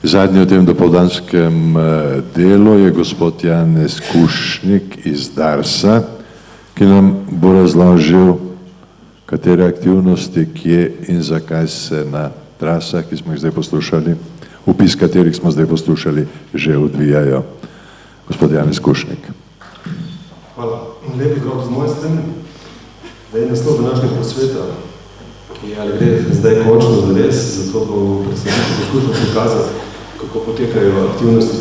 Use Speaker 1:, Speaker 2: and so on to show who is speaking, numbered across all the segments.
Speaker 1: Zadnji v tem dopoldanskem delu je gospod Janez Kušnik iz Darsa, ki nam bo razložil, katere aktivnosti, kje in zakaj se na trasah, ki smo jih zdaj poslušali, opis katerih smo zdaj poslušali, že odvijajo. Gospod Janez Kušnik.
Speaker 2: Hvala. Lep pozdrav z moje strani. Naslov današnjega posveta je ali gre zdaj končno zares, zato bom predstavljati poskušal prikazati, kako potekajo aktivnosti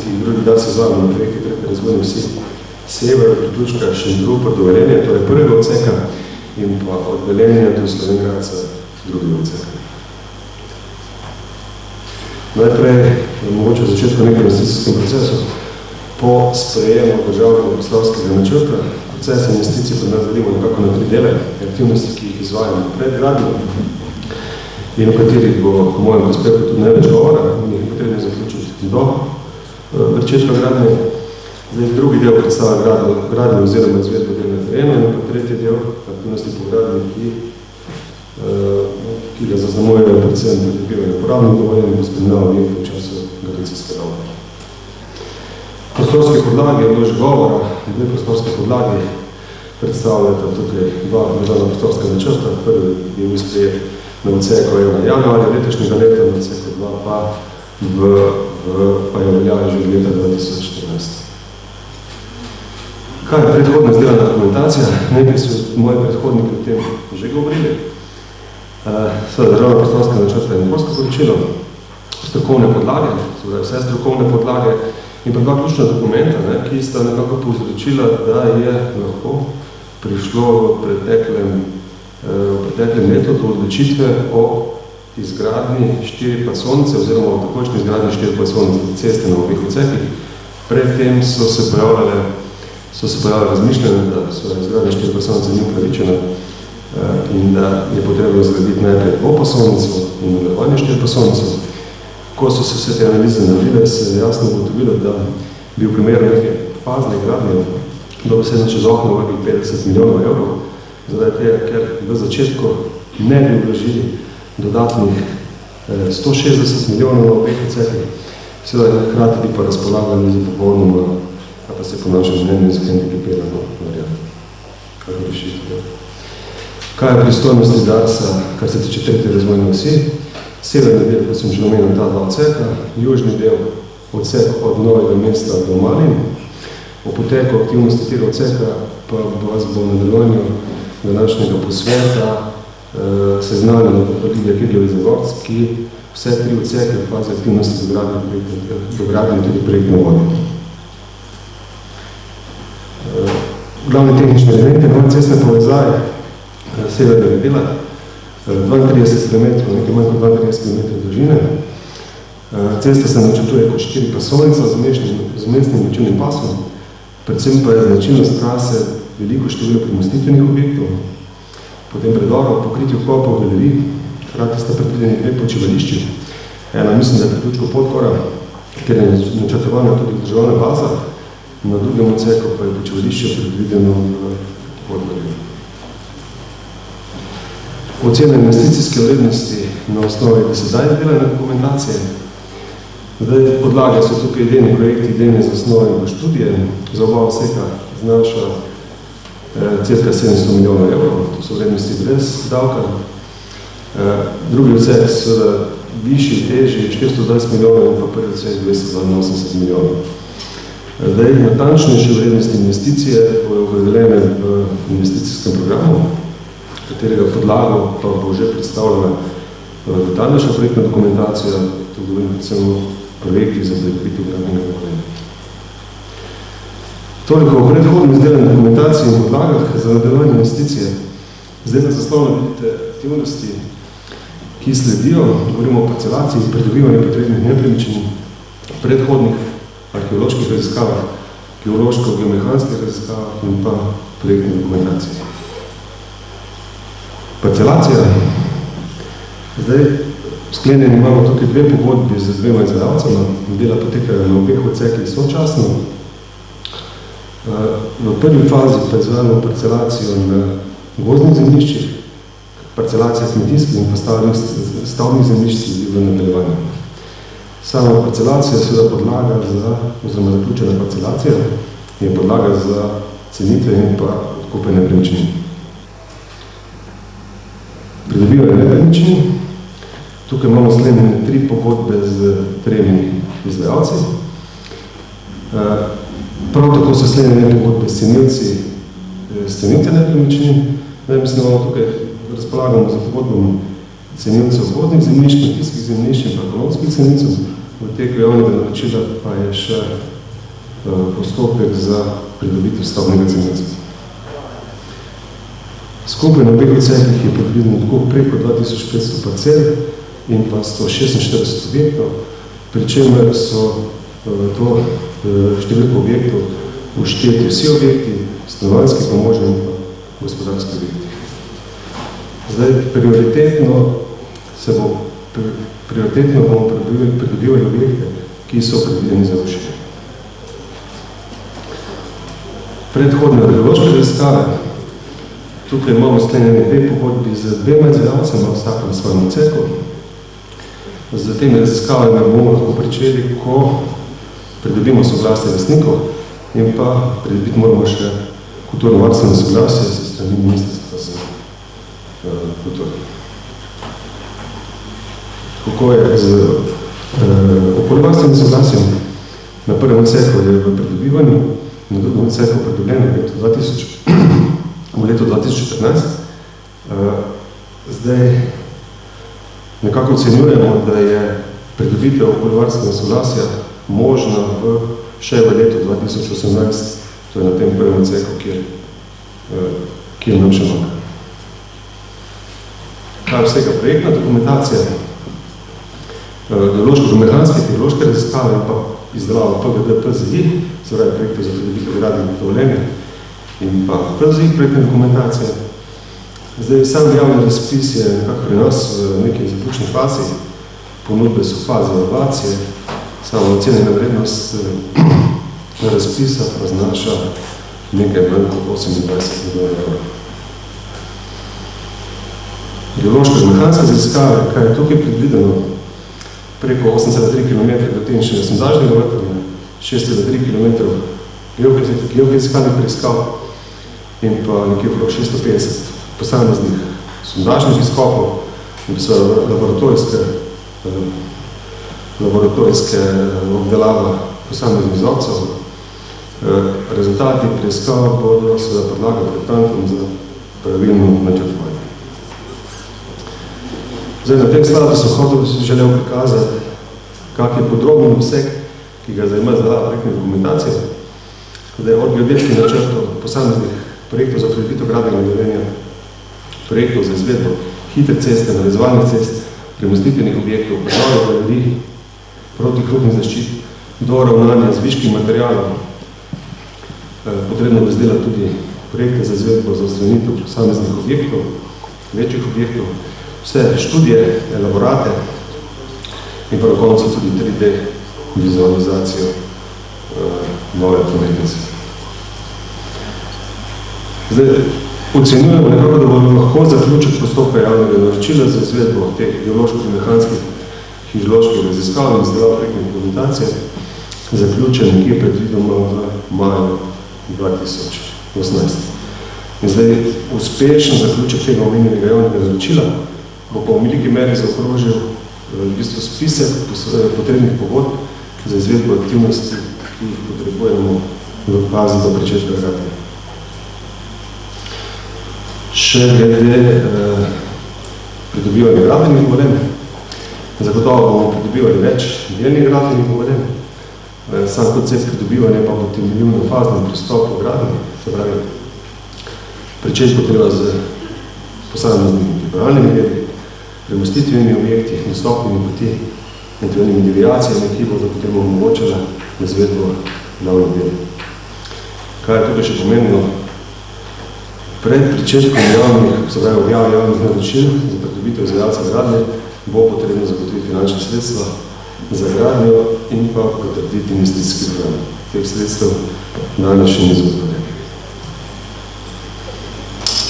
Speaker 2: ki jih drugi dan se zvajo na projekti tretje razvojne vsi sever, priključka Šentruper do Velenja, torej prvega odseka in pa od Velenja do Slovenjgradca drugega odseka. Najprej, mogoče v začetku nekaj investicijskem procesu, po sprejemu državnega prostorskega načrta, proces investicij pa nas delimo nekako na 3 dele, aktivnosti, ki jih izvajamo pred gradnjo in o katerih bo po mojem prispevku tudi največ govora in jih potrebno zaključiti do začetka gradnje. Zdaj, drugi del predstavlja gradnje oziroma izvedbo del na terenu in pa tretji del aktivnosti po gradnji, ki ga zaznamujejo predvsem pridobivanje uporabnih dovoljenj in spremljava objekta v času gradnjske dobe. Prostorske podlage je bilo že govora, 2 prostorske podlage predstavljata tukaj 2 državna prostorska načrta. Prvi je bil sprejet na odseku januarja letošnjega leta, na odseku 2 pa je veljala že od leta 2014. Kaj je predhodna izdelana dokumentacija? Nekaj so moji predhodniki o tem že govorili. Seveda državna prostorska načrta je nekolsko poročilo, strokovne podlage, vse strokovne podlage in pa 2 ključna dokumenta, ki sta nekako povzročila, da je lahko prišlo v preteklem letu do odločitve o izgradnji 4-pasovnice oziroma o takočni izgradnji 4-pasovnice ceste na obeh odsekih. Predtem so se pojavljale razmišljanje, da so izgradnja 4-pasovnice ni upravičena in da je potrebno zgraditi najprej 2-pasovnico in nadaljevanje 4-pasovnico. Ko so se vse te analize naredile, se je jasno ugotovilo, da bi v primeru neke fazne gradnje dobesedno čez okno vrgli 50 milijonov evrov, zaradi tega, ker v začetku ne bi vložili dodatnih 160 milijonov na obeh odsekih, seveda hkrati bi pa razpolagali za popolnoma, pa se po našem mnenju za hendikepirano varianto. Kako rešiti? Kaj je pristojnosti Darsa, kar se tiče tretje razvojne vsi? Severni del, kot sem že omenil, ta 2 odseka, južni del odsek od Novega mesta do Malin. O poteku aktivnosti tega odseka pa vas bo v nadaljevanju današnjega posveta seznanjeno podpredljive Kirljevi Zagorc, ki vse 3 odseke v fazi aktivnosti dogradnje tudi projektne vode. Glavni tehnični elementi nove cestne povezave severnega dela, 32 km, nekaj manj kot 32 km dolžine. Cesta se načrtuje kot 4-pasovnica z mestnim ločilnim pasom, predvsem pa je značilnost trase veliko število premostitvenih objektov, potem predorov, pokritju kopov, galerij, hkrati sta predvideni 2 počivališči. Ena, mislim, da je priključko Podgora, kjer je načrtovana tudi državna baza, na drugem odseku pa je počivališče predvideno v Podgorju. Ocena investicijske vrednosti na osnovi, da se zdaj izdelane dokumentacije. Zdaj, podlage so tukaj idejni projekti, idejne zasnove in študije. Za oba odseka znaša cirka 700 milijonov evrov, to so vrednosti brez davka. Drugi odsek so višji, težji, 420 milijonov in pa prvi odsek 282 milijonov. Zdaj, natančnejše vrednosti investicije bojo opredeljene v investicijskem programu, katerega podlago pa bo že predstavljena detaljnejša projektna dokumentacija, to govorim predvsem o projektih za pridobitev gradbenega dovoljenja. Toliko o predhodni izdelani dokumentaciji in podlagah za nadaljevanje investicije. Zdaj na zaslovno vidite aktivnosti, ki sledijo, govorimo o parcelaciji in pridobivanju potrebnih nepremičnin, predhodnih arheoloških raziskavah, geološko-geomehanskih raziskavah in pa projektnih dokumentacij. Parcelacija. Zdaj, sklenjeni imamo tukaj 2 pogodbi z 2 izvajalcema, dela potekajo na obeh odsekih sočasno. V prvi fazi pa izvajamo parcelacijo na gozdnih zemljiščih, parcelacija kmetijskih in stavnih zemljišč v nadaljevanju. Sama parcelacija je seveda podlaga za, oziroma zaključena parcelacija, je podlaga za cenitve in pa odkupe nepremičnin. Pridobivanje nepremičnin. Tukaj imamo sklenjene 3 pogodbe z 3 izvajalci. Prav tako so sklenjene pogodbe s cenilci nepremičnin. Mislim, imamo tukaj razpolagamo za pogodbom cenilcev vodnih zemljišč, kmetijskih zemljišč in ekonomskih cenilcev. V teku javnega naročila pa je še postopek za pridobitev stavnega cenilca. Skupaj na obeh odsekih je predvideno tako preko 2500 parcel in pa 146 objektov, pri čemer so to številko objektov všteti vsi objekti, stanovanjski, pomožni in pa gospodarski objekti. Zdaj, prioritetno bomo pridobivali objekte, ki so predvideni za rušenje. Predhodne radiološke raziskave. Tukaj imamo sklenjene 2 pogodbi z 2 izvajalcema, vsak na svojem odseku. Z temi raziskavami bomo lahko pričeli, ko pridobimo soglasje lastnikov in pa pridobiti moramo še kulturno-varstveno soglasje s strani Ministrstva za kulturo. Kako je z okoljevarstvenim soglasjem? Na prvem odseku je v pridobivanju, na drugem odseku pridobljeno v letu 2014. Zdaj nekako ocenjujemo, da je pridobitev okoljevarstvenega soglasja možna še v letu 2018, to je na tem prvem odseku, kjer nam še manjka. Kaj vsega projektna dokumentacija, geološko-mehanske, tehnološke raziskave in pa izdelava PGD-PZI, se pravi projektov za pridobitev gradbenih dovoljenja in pa PZI projektne dokumentacije. Zdaj, sam javni razpis je nekako pri nas v neki zaključni fazi, ponudbe so v fazi evaluacije, samo ocenjena vrednost razpisa pa znaša nekaj manj kot 28 milijonov evrov. Geološko-mehanske raziskave, kaj je tukaj predvideno, preko 8,3 km do tehničnega sondažnega vrtanja, 6,3 km geofizkalnih preiskav in pa nekje okrog 650 posameznih sondažnih izkopov in pa laboratorijske obdelava posameznih vzorcev. Rezultati preiskav bodo seveda podlaga projektantom za pravilno načrtovanje. Zdaj, na tem sladu sem hotel želel prikazati, kak je podroben obseg, ki ga zajema izdelava projektne dokumentacije, da je od geodetskih načrtov posameznih projektov za pridobitev gradbenega dovoljenja, projektov za izvedbo hitre ceste, navezovalnih cest, premostitvenih objektov, prenovi galerij, protihrupnih zaščit, do ravnanja z viškim materialom. Potrebno bo izdelati tudi projekte za izvedbo za odstranitev posameznih objektov, večjih objektov, vse študije, elaborate in pa na koncu tudi 3D vizualizacijo nove prometnice. Zdaj, ocenjujemo nekako, da bomo lahko zaključiti postopka javnega naročila za izvedbo teh geološko-mehanskih hidroloških raziskav in izdelava projektne dokumentacije, zaključen nekje predvidoma v maju 2018. In zdaj, uspešen zaključek tega omenjenega javnega naročila bo pa v veliki meri zaokrožil v bistvu spisek potrebnih pogodb za izvedbo aktivnosti, ki jih potrebujemo v fazi do pričetka gradnje. Še glede pridobivanja gradbenih dovoljenj. Zagotovo bomo pridobivali več delnih gradbenih dovoljenj. Sam koncept pridobivanja pa bo temeljil na faznem pristopu gradnje, se pravi, pričeti potreba z posameznimi pripravljenimi deli, premostitvenimi objekti, nastopnimi poti, eventualnimi deviacijami, ki bo potem omogočala izvedbo glavnih del. Kaj je tukaj še pomembno? Pred pričetkom javnih, se pravi objav javnih naročil za pridobitev izvajalca gradnje bo potrebno zagotoviti finančne sredstva za gradnjo in pa potrditi investicijski program. Teh sredstev danes še ni zagotovljeno.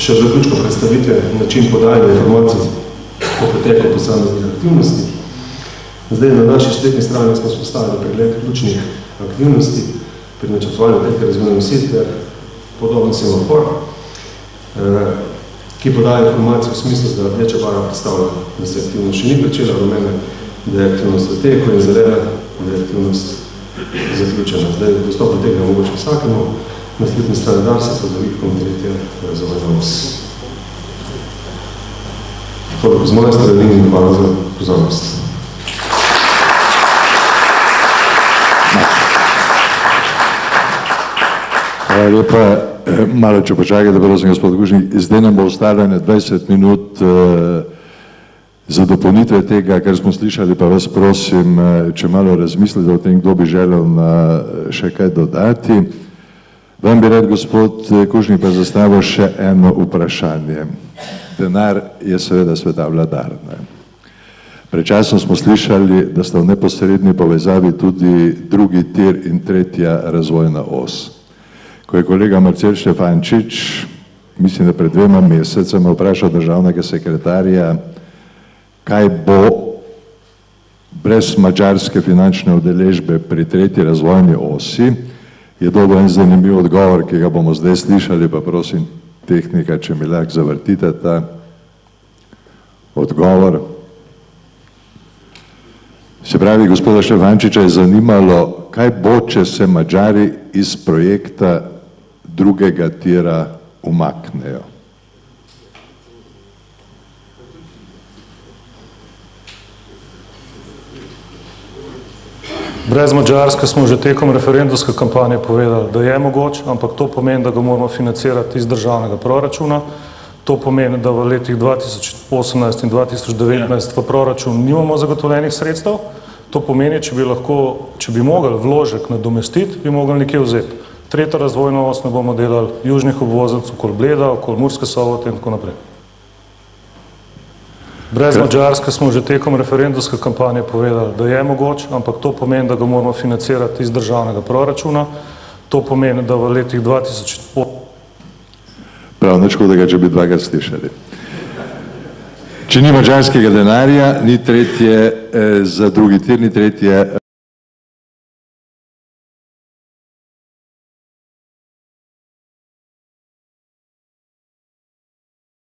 Speaker 2: še v zaključku predstavitve način podajanja informacij o poteku posameznih aktivnosti. Zdaj na naši spletni strani smo spostavili pregled ključnih aktivnosti pri načrtovanju tretje razvojne osi ter podoben semafor, ki podaja informacije v smislu, da rdeča barva predstavlja, da se aktivnost še ni pričela, rumena, da je aktivnost v teku in zelena, da je aktivnost zaključena. Zdaj dostop do tega mogoče vsakemu, na spletni strani Darsa pa zavitkom tretje razvojne osi. Toliko z moje strani in hvala za pozornost.
Speaker 1: Hvala lepa. Malo, če počakajte, prosim, gospod Kušnik, zdaj nam bo ostalo 20 minut za dopolnitve tega, kar smo slišali, pa vas prosim, če malo razmislite o tem, kdo bi želel še kaj dodati. Vam bi rad, gospod Kušnik, pa zastavil še eno vprašanje. Denar je seveda sveta vladar. Pred časom smo slišali, da sta v neposredni povezavi tudi drugi tir in tretja razvojna os. Ko je kolega Marcel Štefančič, mislim, da pred 2 mesecema vprašal državnega sekretarja, kaj bo brez madžarske finančne udeležbe pri tretji razvojni osi, je dobil en zanimiv odgovor, ki ga bomo zdaj slišali, pa prosim tehnika, če mi lahko zavrtite ta odgovor. Se pravi, gospoda Štefančiča je zanimalo, kaj bo, če se Madžari iz projekta drugega tira umaknejo.
Speaker 3: Brez Madžarske smo že tekom referendumske kampanje povedali, da je mogoč, ampak to pomeni, da ga moramo financirati iz državnega proračuna. To pomeni, da v letih 2018 in 2019 v proračun nimamo zagotovljenih sredstev. To pomeni, če bi mogli vložek nadomestiti, bi mogli nekje vzeti. Tretjo razvojno os ne bomo delali, južnih obvoznic, okoli Bleda, okoli Murske Sobote in tako naprej. Brez Madžarske smo že tekom referendumske kampanje povedali, da je mogoč, ampak to pomeni, da ga moramo financirati iz državnega proračuna. To pomeni, da v letih 2018...
Speaker 1: Prav, nič hudega, če bi dvakrat slišali. Če ni madžarskega denarja, ni tretje za drugi tir, ni tretje